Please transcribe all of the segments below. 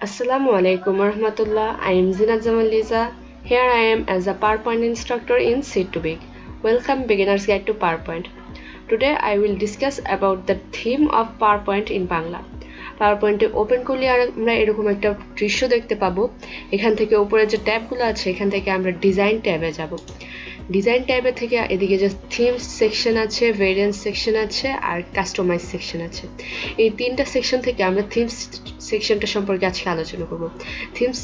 Assalamu alaikum warahmatullah. I am Zinat Jamal Liza. Here I am as a PowerPoint instructor in Seed2Big. Welcome Beginner's Guide to PowerPoint. Today I will discuss about the theme of PowerPoint in Bangla. PowerPoint open করলে আমরা এরকম একটা দৃশ্য দেখতে পাবো। এখান থেকে উপরে যে ট্যাবগুলো আছে এখান থেকে আমরা ডিজাইন ট্যাবে যাব। ডিজাইন ট্যাবে থেকে এদিকে যে থিমস সেকশন আছে, ভেরিয়েন্স সেকশন আছে আর কাস্টমাইজ সেকশন আছে। এই তিনটা সেকশন থেকে আমরা থিমস সেকশনটা সম্পর্কে আজকে আলোচনা করব। থিমস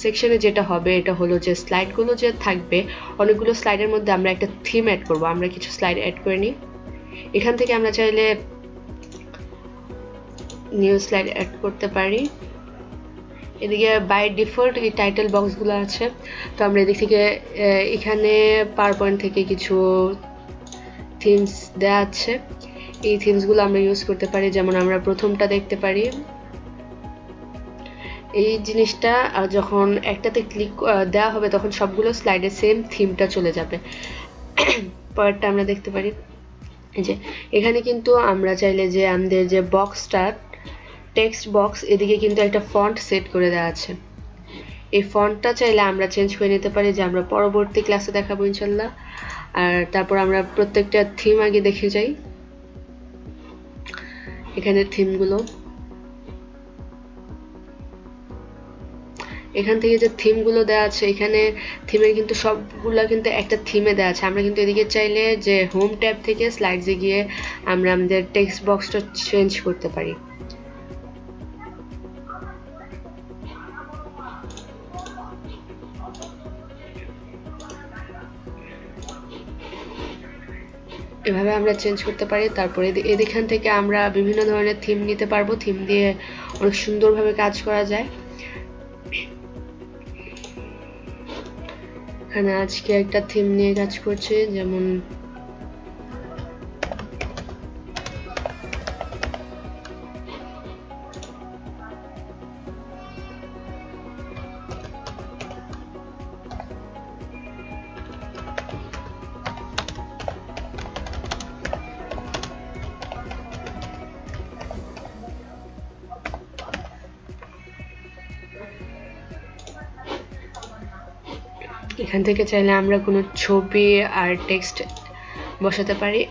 সেকশনে যেটা হবে এটা হলো যে স্লাইডগুলো যে থাকবে, অনেকগুলো স্লাইডের মধ্যে আমরা একটা থিম অ্যাড করব। আমরা কিছু স্লাইড অ্যাড করে নিই। এখান থেকে আমরা চাইলে নিউ স্লাইড অ্যাড করতে পারি। এদিকে বাই ডিফল্ট এই টাইটেল বক্সগুলো আছে, তো আমরা এদিক থেকে এখানে পাওয়ারপয়েন্ট থেকে কিছু থিমস দেওয়া আছে। এই থিমসগুলো আমরা ইউজ করতে পারি। যেমন আমরা প্রথমটা দেখতে পারি, এই জিনিসটা যখন একটাতে ক্লিক দেওয়া হবে তখন সবগুলো স্লাইডে সেম থিমটা চলে যাবে। পরেরটা আমরা দেখতে পারি যে এখানে কিন্তু আমরা চাইলে যে আমাদের যে বক্সটা টেক্সট বক্স এদিকে কিন্তু একটা ফন্ট সেট করে দেওয়া আছে। এই ফন্টটা চাইলে আমরা চেঞ্জ করে নিতে পারি, যে আমরা পরবর্তী ক্লাসে দেখাবো ইনশাল্লাহ। আর তারপর আমরা প্রত্যেকটা থিম আগে দেখে যাই। এখানে থিমগুলো, এখান থেকে যে থিমগুলো দেওয়া আছে এখানে থিমের কিন্তু সবগুলো কিন্তু একটা থিমে দেওয়া আছে। আমরা কিন্তু এদিকে চাইলে যে হোম ট্যাব থেকে স্লাইডসে গিয়ে আমরা আমাদের টেক্সট বক্সটা চেঞ্জ করতে পারি। এভাবে আমরা চেঞ্জ করতে পারি। তারপরে এখান থেকে আমরা বিভিন্ন ধরনের থিম নিতে পারবো। থিম দিয়ে অনেক সুন্দরভাবে কাজ করা যায়। এখানে আজকে একটা থিম নিয়ে কাজ করছে, যেমন এখান থেকে চাইলে আমরা কোনো ছবি আর টেক্সট বসাতে পারি।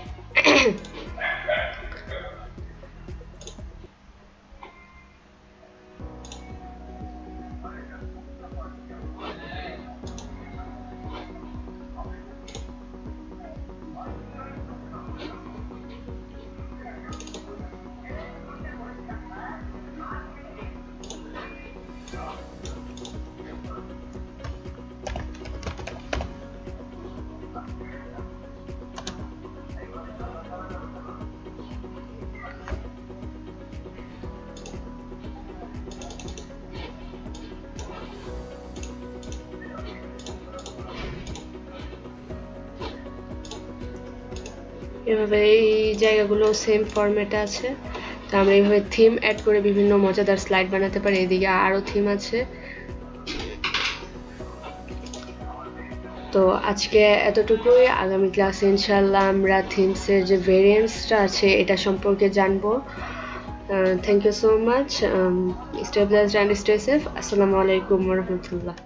এভাবে এই জায়গাগুলো সেম ফরম্যাটে আছে। তো আমরা এইভাবে থিম অ্যাড করে বিভিন্ন মজাদার স্লাইড বানাতে পারি। এদিকে আরও থিম আছে। তো আজকে এতটুকুই। আগামী ক্লাসে ইনশাল্লাহ আমরা থিমসের যে ভেরিয়েন্সটা আছে এটা সম্পর্কে জানবো। Thank you so much. Stay blessed and stay safe. আসসালামু আলাইকুম ওয়া রাহমাতুল্লাহ।